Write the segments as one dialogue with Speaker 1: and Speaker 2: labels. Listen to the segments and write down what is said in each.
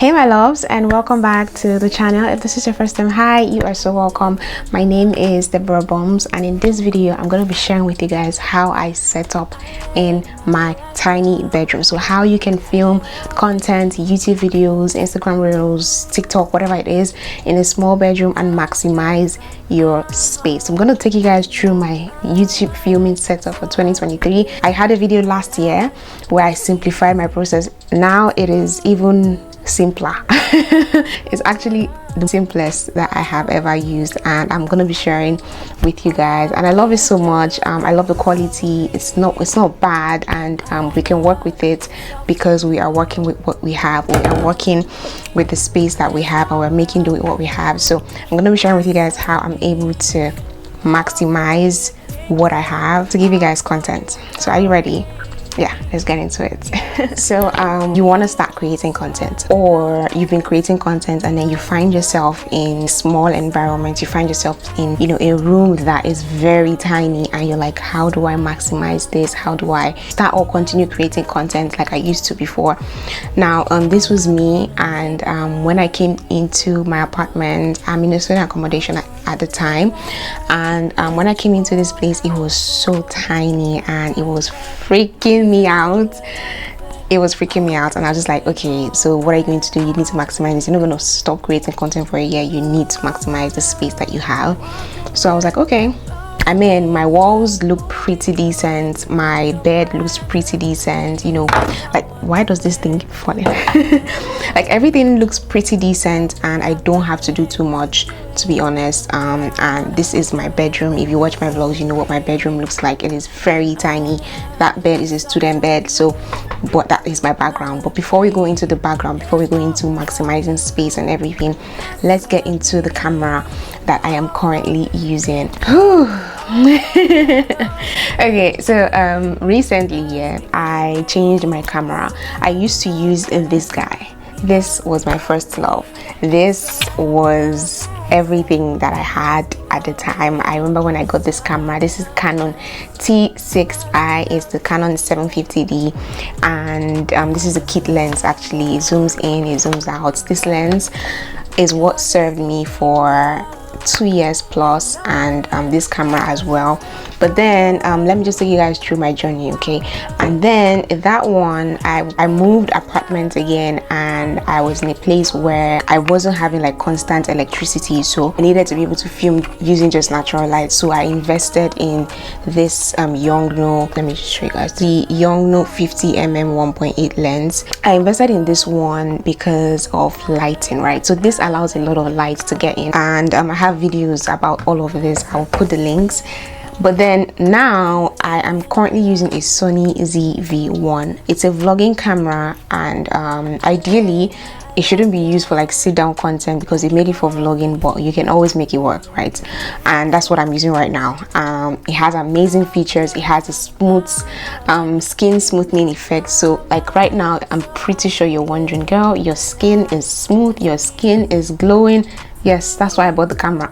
Speaker 1: Hey my loves, and welcome back to the channel. If this is your first time, hi, you are so welcome. My name is Deborah Bombs, and in this video I'm going to be sharing with you guys how I set up in my tiny bedroom. So how you can film content, YouTube videos, Instagram reels, TikTok, whatever it is, in a small bedroom and maximize your space. I'm going to take you guys through my YouTube filming setup for 2023. I had a video last year where I simplified my process. Now it is even simpler. It's actually the simplest that I have ever used, and I'm gonna be sharing with you guys, and I love it so much. I love the quality. It's not bad, and we can work with it because we are working with what we have. We are working with the space that we have, and we're making do with what we have. So I'm gonna be sharing with you guys how I'm able to maximize what I have to give you guys content. So are you ready? Yeah, let's get into it. So you want to start creating content, or you've been creating content and then you find yourself in small environment, you find yourself in a room that is very tiny, and you're like, how do I maximize this? How do I start or continue creating content like I used to before? Now this was me, and when I came into my apartment, I'm in a student accommodation at the time, and when I came into this place, it was so tiny and it was freaking me out. It was freaking me out, and I was just like, okay, so what are you going to do? You need to maximize this. You're not going to stop creating content for a year. You need to maximize the space that you have. So I was like, okay. I mean, my walls look pretty decent, my bed looks pretty decent, like, why does this thing keep falling? Like, everything looks pretty decent, and I don't have to do too much, to be honest. And this is my bedroom. If you watch my vlogs, you know what my bedroom looks like. It is very tiny. That bed is a student bed, so but that is my background. But before we go into the background, before we go into maximizing space and everything, let's get into the camera that I am currently using. Okay, so recently, I changed my camera. I used to use this guy. This was my first love. This was everything that I had at the time. I remember when I got this camera. This is Canon T6i. It's the Canon 750D, and this is a kit lens. Actually, it zooms in, it zooms out. This lens is what served me for 2 years plus, and this camera as well. But then let me just take you guys through my journey, okay? And then that one, I moved apartment again, and I was in a place where I wasn't having like constant electricity, so I needed to be able to film using just natural light. So I invested in this Yongnuo. Let me just show you guys the Yongnuo 50mm 1.8 lens. I invested in this one because of lighting, right? So this allows a lot of light to get in, and I have videos about all of this. I'll put the links. But then now I am currently using a Sony ZV-1. It's a vlogging camera, and ideally it shouldn't be used for like sit down content because they made it for vlogging, but you can always make it work, right? And that's what I'm using right now. It has amazing features. It has a smooth skin smoothing effect. So like right now, I'm pretty sure you're wondering, girl, your skin is smooth, your skin is glowing. Yes, that's why I bought the camera.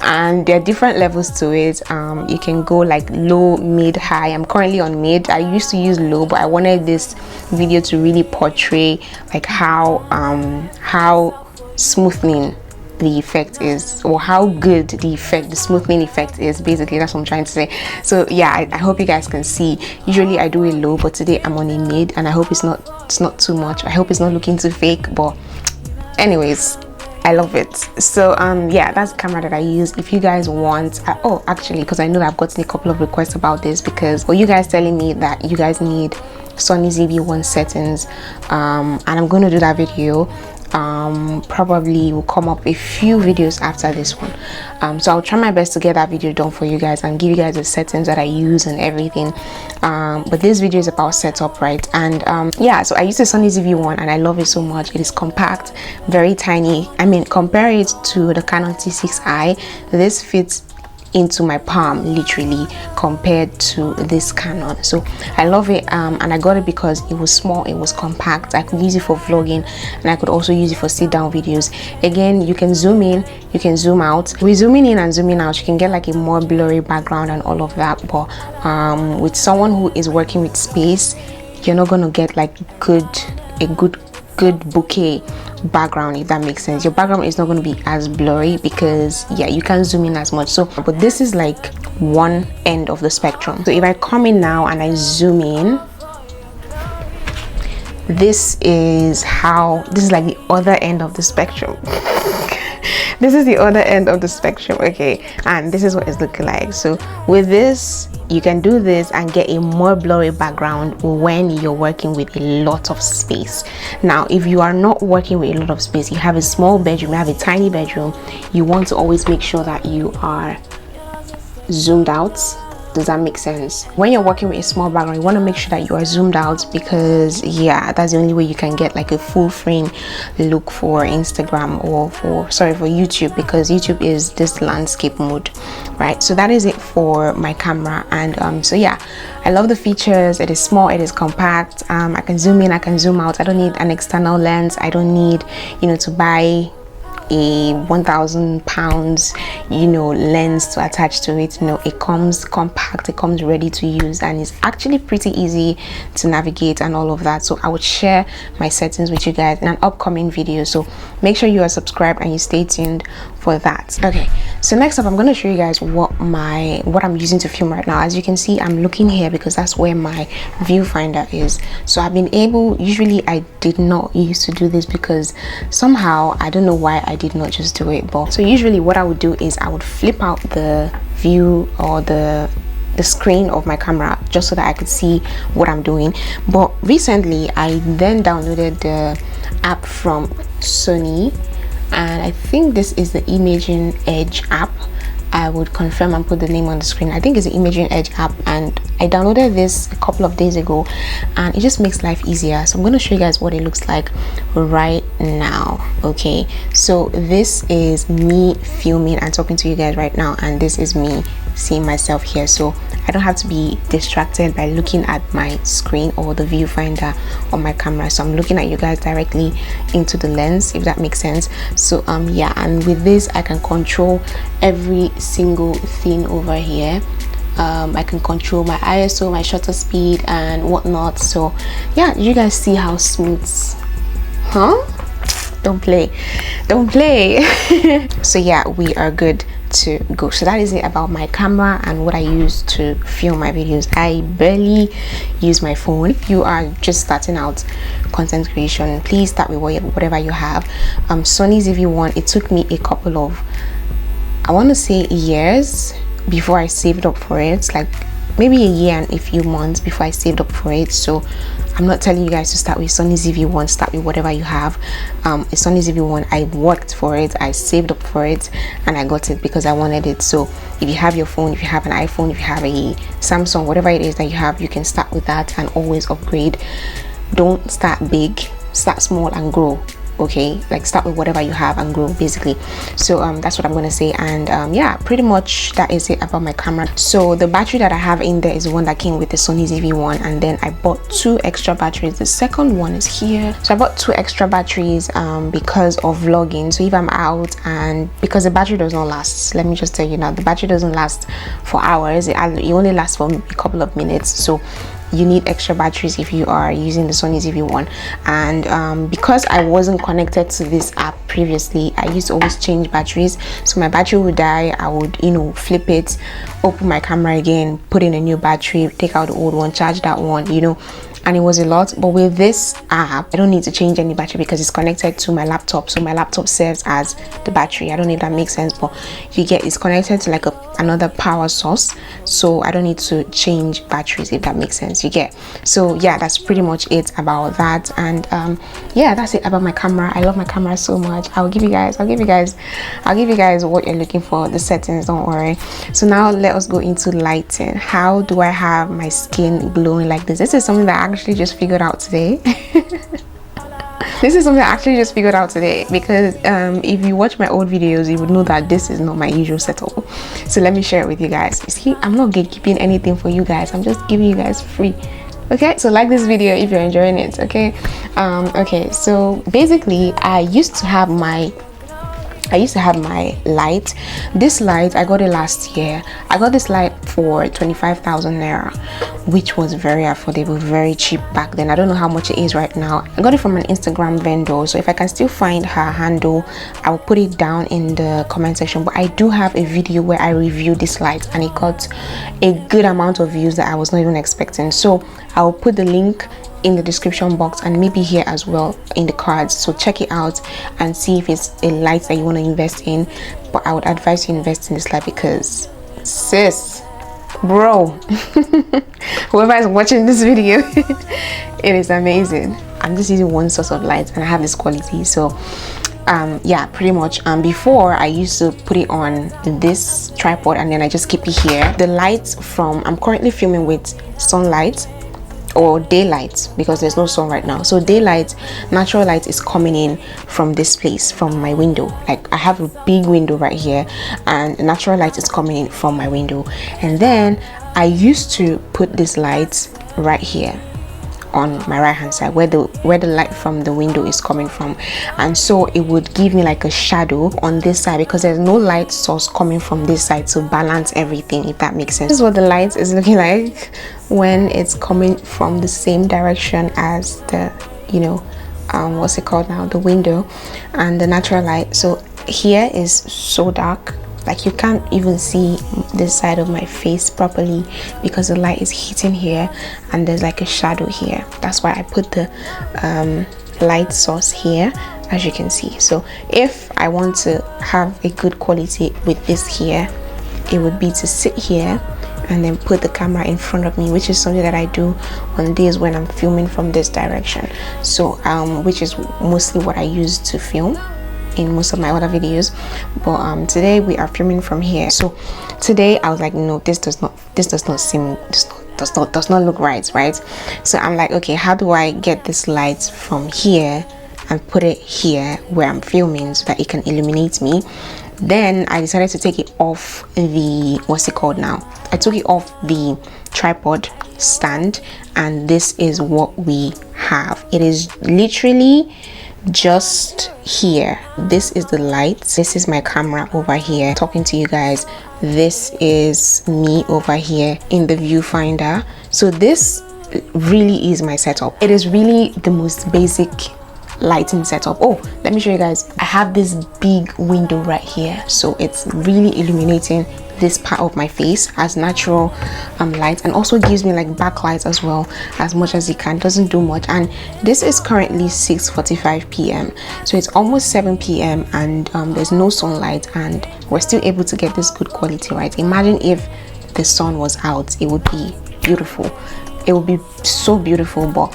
Speaker 1: And there are different levels to it. You can go like low, mid, high. I'm currently on mid. I used to use low, but I wanted this video to really portray like how smoothing the effect is, or how good the smoothing effect is. Basically, that's what I'm trying to say. So yeah, I hope you guys can see. Usually I do a low, but today I'm on a mid, and I hope it's not too much. I hope it's not looking too fake, but anyways, I love it. So yeah, that's the camera that I use. If you guys want oh, actually, because I know that I've gotten a couple of requests about this, because you guys telling me that you guys need Sony ZV-1 settings, and I'm going to do that video. Probably will come up a few videos after this one, so I'll try my best to get that video done for you guys and give you guys the settings that I use and everything. But this video is about setup, right? And yeah, so I use the Sony ZV-1 and I love it so much. It is compact, very tiny. I mean, compare it to the Canon T6i. This fits into my palm literally compared to this Canon. So I love it, and I got it because it was small, it was compact. I could use it for vlogging, and I could also use it for sit down videos. Again, you can zoom in, you can zoom out. With zooming in and zooming out, you can get like a more blurry background and all of that, but with someone who is working with space, you're not going to get like a good good bouquet background, if that makes sense. Your background is not going to be as blurry because yeah, you can't zoom in as much. So but this is like one end of the spectrum. So if I come in now and I zoom in, this is like the other end of the spectrum. This is the other end of the spectrum, okay, and this is what it's looking like. So with this, you can do this and get a more blurry background when you're working with a lot of space. Now if you are not working with a lot of space, you have a small bedroom, you have a tiny bedroom, you want to always make sure that you are zoomed out. Does that make sense? When you're working with a small background, you want to make sure that you are zoomed out, because yeah, that's the only way you can get like a full frame look for Instagram or for YouTube, because YouTube is this landscape mode, right? So that is it for my camera. And so yeah, I love the features. It is small, it is compact. I can zoom in, I can zoom out. I don't need an external lens. I don't need, you know, to buy a 1,000 pounds, you know, lens to attach to it. You know, it comes compact, it comes ready to use, and it's actually pretty easy to navigate and all of that. So I would share my settings with you guys in an upcoming video, so make sure you are subscribed and you stay tuned for that. Okay, so next up I'm going to show you guys what I'm using to film right now. As you can see, I'm looking here because that's where my viewfinder is. So I've been able, usually I did not used to do this because somehow I don't know why I did not just do it. But so usually what I would do is I would flip out the view or the screen of my camera just so that I could see what I'm doing. But recently I then downloaded the app from Sony, and I think this is the Imaging Edge app. I would confirm and put the name on the screen. I think it's the Imaging Edge app, and I downloaded this a couple of days ago, and it just makes life easier. So I'm going to show you guys what it looks like right now. Okay, so this is me filming and talking to you guys right now, and this is me seeing myself here, so I don't have to be distracted by looking at my screen or the viewfinder on my camera. So I'm looking at you guys directly into the lens, if that makes sense. So yeah, and with this I can control every single thing over here. I can control my ISO, my shutter speed and whatnot. So yeah, you guys see how smooth, huh? Don't play. So yeah, we are good to go. So that is it about my camera and what I use to film my videos. I barely use my phone. If you are just starting out content creation, please start with whatever you have. Sony ZV-1, it took me a couple of, I want to say, years before I saved up for it, like maybe a year and a few months before I saved up for it. So I'm not telling you guys to start with Sony ZV-1, start with whatever you have. A Sony ZV-1, I worked for it, I saved up for it, and I got it because I wanted it. So if you have your phone, if you have an iPhone, if you have a Samsung, whatever it is that you have, you can start with that and always upgrade. Don't start big, start small and grow. Okay, like start with whatever you have and grow, basically. So that's what I'm gonna say. And yeah, pretty much that is it about my camera. So the battery that I have in there is the one that came with the Sony ZV-1, and then I bought 2 extra batteries. The second one is here. So I bought 2 extra batteries because of vlogging. So if I'm out, and because the battery does not last, let me just tell you now, the battery doesn't last for hours. It only lasts for a couple of minutes. So you need extra batteries if you are using the Sony ZV-1. And because I wasn't connected to this app previously, I used to always change batteries. So my battery would die, I would, you know, flip it, open my camera again, put in a new battery, take out the old one, charge that one, you know, and it was a lot. But with this app, I don't need to change any battery because it's connected to my laptop. So my laptop serves as the battery. I don't know if that makes sense, but you get, it's connected to like another power source, so I don't need to change batteries, if that makes sense, you get. So yeah, that's pretty much it about that. And yeah, that's it about my camera. I love my camera so much. I'll give you guys what you're looking for, the settings, don't worry. So now let us go into lighting. How do I have my skin glowing like this? This is something that I actually just figured out today. This is something I actually just figured out today, because if you watch my old videos, you would know that this is not my usual setup. So let me share it with you guys. You see, I'm not gatekeeping anything for you guys, I'm just giving you guys free. Okay, so like this video if you're enjoying it. Okay, okay, so basically I used to have my I used to have my light. This light, I got it last year. I got this light for 25,000 naira, which was very affordable, very cheap back then. I don't know how much it is right now. I got it from an Instagram vendor, so if I can still find her handle, I will put it down in the comment section. But I do have a video where I reviewed this light and it got a good amount of views that I was not even expecting. So I will put the link in the description box and maybe here as well in the cards, so check it out and see if it's a light that you want to invest in. But I would advise you invest in this light because sis, bro, whoever is watching this video, it is amazing. I'm just using one source of light and I have this quality. So yeah, pretty much. Before I used to put it on this tripod and then I just keep it here. The lights from, I'm currently filming with sunlight or daylight because there's no sun right now, so daylight, natural light is coming in from this place, from my window. Like I have a big window right here and natural light is coming in from my window. And then I used to put this light right here on my right hand side where the light from the window is coming from, and so it would give me like a shadow on this side because there's no light source coming from this side to balance everything, if that makes sense. This is what the light is looking like when it's coming from the same direction as the, you know, what's it called now, the window and the natural light. So here is so dark, like you can't even see this side of my face properly because the light is hitting here and there's like a shadow here. That's why I put the light source here, as you can see. So if I want to have a good quality with this here, it would be to sit here and then put the camera in front of me, which is something that I do on days when I'm filming from this direction. So which is mostly what I use to film in most of my other videos. But today we are filming from here. So today I was like, no, this does not look right. So I'm like, okay, how do I get this light from here and put it here where I'm filming so that it can illuminate me? Then I decided to take it off the, what's it called now, I took it off the tripod stand, and this is what we have. It is literally just here. This is the light, this is my camera over here talking to you guys, this is me over here in the viewfinder. So this really is my setup. It is really the most basic lighting setup. Oh, let me show you guys. I have this big window right here, so it's really illuminating this part of my face as natural light, and also gives me like backlight as well, as much as it can. Doesn't do much. And this is currently 6:45 p.m, so it's almost 7 p.m, and there's no sunlight and we're still able to get this good quality, right? Imagine if the sun was out, it would be beautiful. It would be so beautiful, but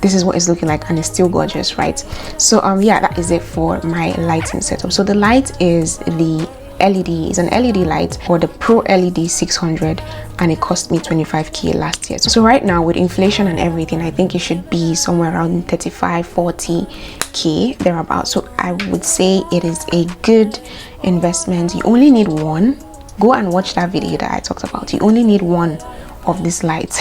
Speaker 1: this is what it's looking like and it's still gorgeous, right? So yeah, that is it for my lighting setup. So the light is the LED, is an LED light for the Pro LED 600, and it cost me 25k last year. So right now with inflation and everything, I think it should be somewhere around 35-40k thereabouts. So I would say it is a good investment. You only need one. Go and watch that video that I talked about. You only need one of this light.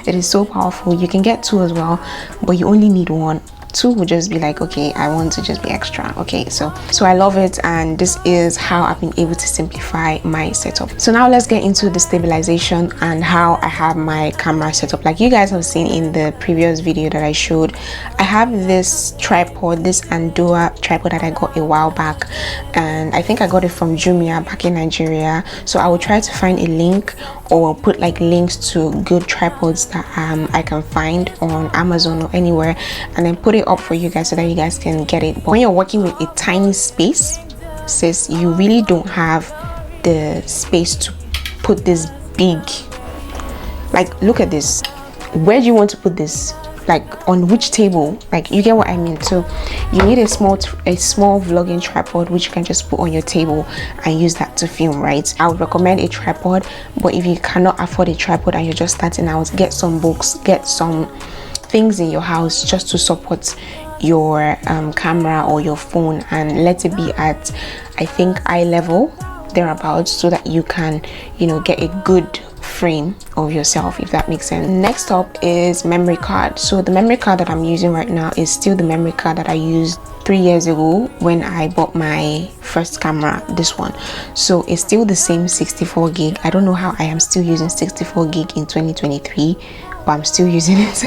Speaker 1: It is so powerful. You can get two as well, but you only need one. Two would just be like, okay, I want to just be extra. Okay, so I love it, and this is how I've been able to simplify my setup. So now let's get into the stabilization and how I have my camera set up. Like you guys have seen in the previous video that I showed, I have this tripod, this Andua tripod that I got a while back, and I think I got it from Jumia back in Nigeria. So I will try to find a link or put like links to good tripods that I can find on Amazon or anywhere, and then put it up for you guys so that you guys can get it. But when you're working with a tiny space, sis, you really don't have the space to put this big, like, look at this. Where do you want to put this? Like, on which table? Like, you get what I mean? So you need a small vlogging tripod, which you can just put on your table and use that to film, right? I would recommend a tripod, but if you cannot afford a tripod and you're just starting out, get some books, get some things in your house just to support your camera or your phone, and let it be at, I think, eye level thereabouts, so that you can, you know, get a good frame of yourself, if that makes sense. Next up is memory card. So the memory card that I'm using right now is still the memory card that I used 3 years ago when I bought my first camera, this one. So it's still the same 64 gig. I don't know how I am still using 64 gig in 2023, but I'm still using it.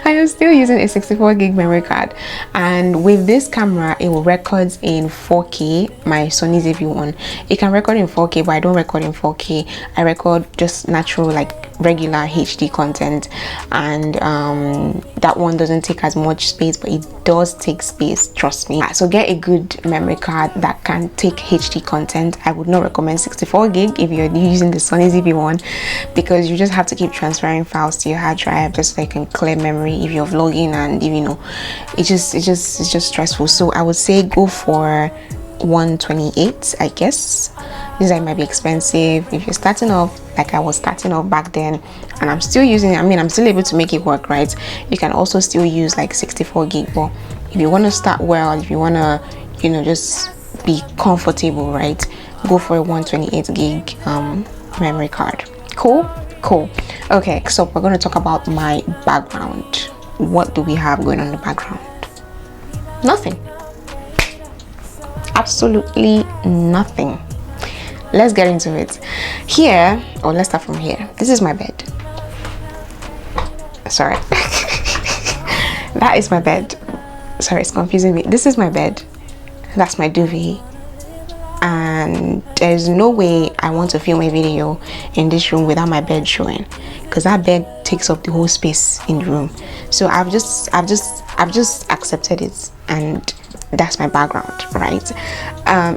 Speaker 1: I am still using a 64 gig memory card, and with this camera it will record in 4K. My Sony ZV-1, it can record in 4K, but I don't record in 4K. I record just natural, like regular HD content, and that one doesn't take as much space, but it does take space, trust me. So get a good memory card that can take HD content. I would not recommend 64 gig if you're using the Sony ZV-1, because you just have to keep transferring files to your hard drive just so you can clear memory if you're vlogging, and if you know, it's just stressful. So I would say go for 128, I guess. These might be expensive if you're starting off, like I was starting off back then, and I'm still using it. I mean, I'm still able to make it work, right? You can also still use like 64 gig, but if you want to start well, if you want to, you know, just be comfortable, right, go for a 128 gig memory card. Cool. Okay, so we're going to talk about my background. What do we have going on in the background? Nothing. Absolutely nothing. Let's get into it. Here, or let's start from here. This is my bed. Sorry. That is my bed. Sorry, it's confusing me. This is my bed. That's my duvet. And there's no way I want to film a video in this room without my bed showing, because that bed takes up the whole space in the room. So I've just accepted it, and that's my background, right?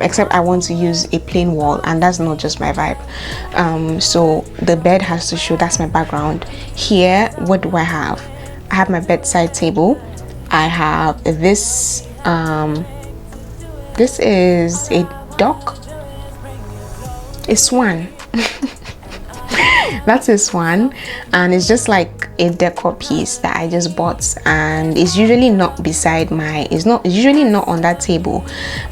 Speaker 1: Except I want to use a plain wall, and that's not just my vibe. So the bed has to show. That's my background. Here, what do I have? I have my bedside table. I have this this is a duck, a swan. That's a swan, and it's just like a decor piece that I just bought, and it's usually not beside my, it's usually not on that table,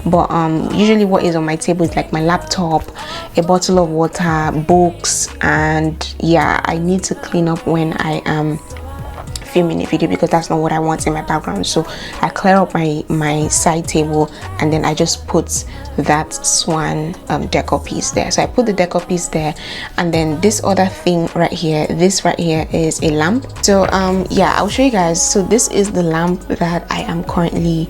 Speaker 1: but usually what is on my table is like my laptop, a bottle of water, books, and yeah, I need to clean up when I am filming a video, because that's not what I want in my background. So I clear up my side table, and then I just put that swan decor piece there. So I put the decor piece there, and then this other thing right here, this right here is a lamp. So yeah, I'll show you guys. So this is the lamp that I am currently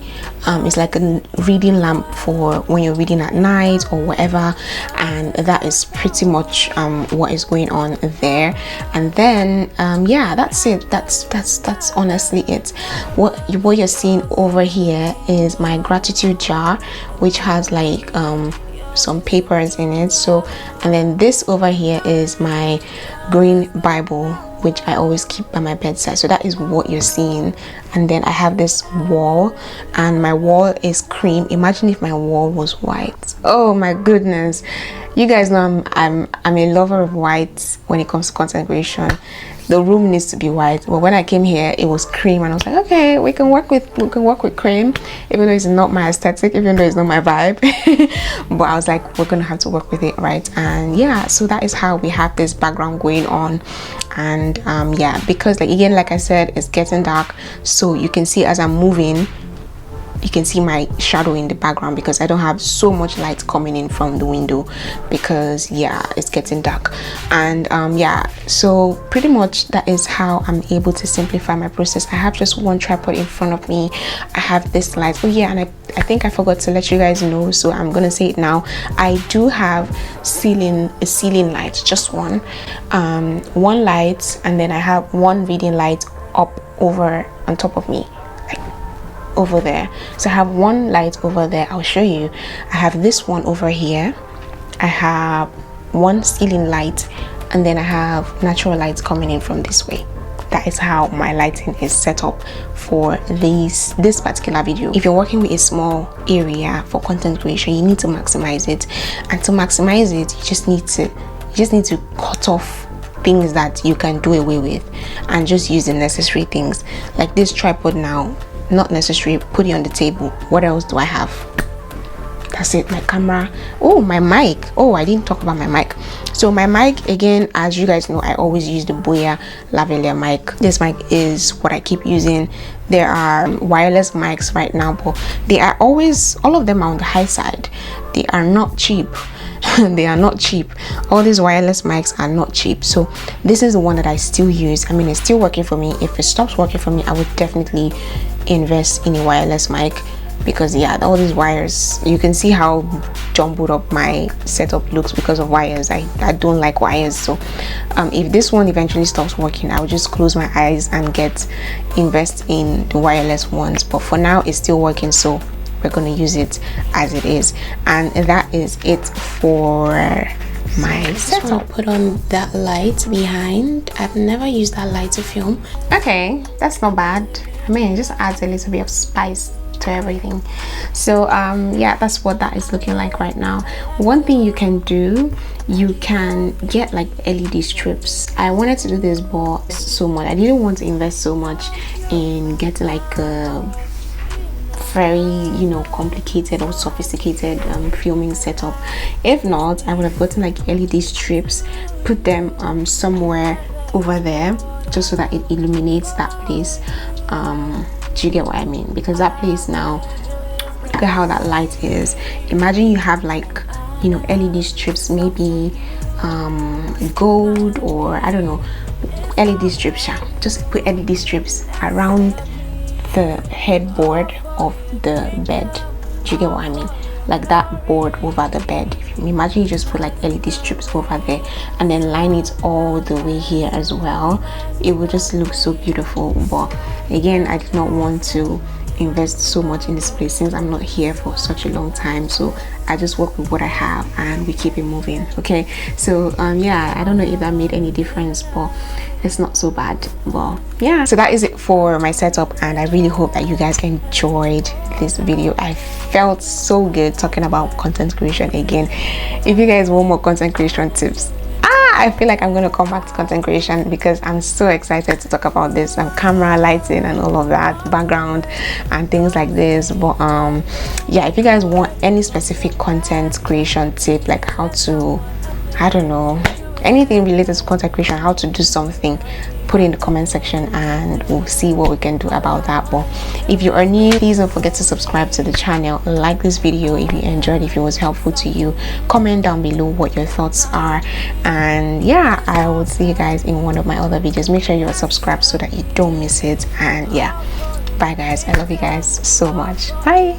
Speaker 1: it's like a reading lamp for when you're reading at night or whatever, and that is pretty much what is going on there. And then yeah, that's it. That's honestly it. What you're seeing over here is my gratitude jar, which has like some papers in it. So, and then this over here is my green Bible, which I always keep by my bedside. So that is what you're seeing. And then I have this wall, and my wall is cream. Imagine if my wall was white. Oh my goodness, you guys know I'm a lover of white when it comes to content creation. The room needs to be white, but when I came here it was cream, and I was like, okay, we can work with cream, even though it's not my aesthetic, even though it's not my vibe. But I was like, we're gonna have to work with it, right? And yeah, so that is how we have this background going on. And yeah, because like again, like I said, it's getting dark, so you can see as I'm moving, you can see my shadow in the background, because I don't have so much light coming in from the window, because yeah, it's getting dark. And yeah, so pretty much that is how I'm able to simplify my process. I have just one tripod in front of me. I have this light. Oh yeah, and I think I forgot to let you guys know, so I'm gonna say it now. I do have a ceiling light, just one light, and then I have one reading light up over on top of me, over there. So I have one light over there. I'll show you. I have this one over here. I have one ceiling light, and then I have natural lights coming in from this way. That is how my lighting is set up for this particular video. If you're working with a small area for content creation, you need to maximize it, and to maximize it, you just need to cut off things that you can do away with and just use the necessary things. Like this tripod now, not necessary, put it on the table. What else do I have? that's it. My camera. Oh, my mic. Oh, I didn't talk about my mic. So my mic, again, as you guys know, I always use the Boya lavalier mic. This mic is what I keep using. There are wireless mics right now, but they are always, all of them are on the high side. They are not cheap. They are not cheap. All these wireless mics are not cheap. So this is the one that I still use. I mean, it's still working for me. If it stops working for me, I would definitely invest in a wireless mic, because yeah, all these wires, you can see how jumbled up my setup looks because of wires. I don't like wires. So if this one eventually stops working, I will just close my eyes and invest in the wireless ones. But for now, it's still working, so we're going to use it as it is. And that is it for my setup. Put on that light behind. I've never used that light to film. Okay, that's not bad. I mean, it just adds a little bit of spice to everything. So yeah, that's what that is looking like right now. One thing you can do, you can get like LED strips. I wanted to do this, but so much, I didn't want to invest so much in getting like a very, you know, complicated or sophisticated filming setup. If not, I would have gotten like LED strips, put them somewhere over there, just so that it illuminates that place. Do you get what I mean? Because that place now, look at how that light is. Imagine you have like, you know, LED strips, maybe gold, or I don't know, LED strips. Just put LED strips around the headboard of the bed. Do you get what I mean? Like that board over the bed. If you imagine, you just put like LED strips over there and then line it all the way here as well, it would just look so beautiful. But again, I did not want to invest so much in this place since I'm not here for such a long time, so I just work with what I have and we keep it moving. Okay, so yeah, I don't know if that made any difference, but it's not so bad. Well, yeah, so that is it for my setup, and I really hope that you guys enjoyed this video. I felt so good talking about content creation again. If you guys want more content creation tips, I feel like I'm going to come back to content creation, because I'm so excited to talk about this, camera, lighting, and all of that, background and things like this. But yeah, if you guys want any specific content creation tip, like how to, I don't know, anything related to content creation, how to do something, put it in the comment section and we'll see what we can do about that. But if you are new, please don't forget to subscribe to the channel, like this video if you enjoyed, if it was helpful to you, comment down below what your thoughts are, and yeah, I will see you guys in one of my other videos. Make sure you are subscribed so that you don't miss it. And yeah, bye guys, I love you guys so much. Bye.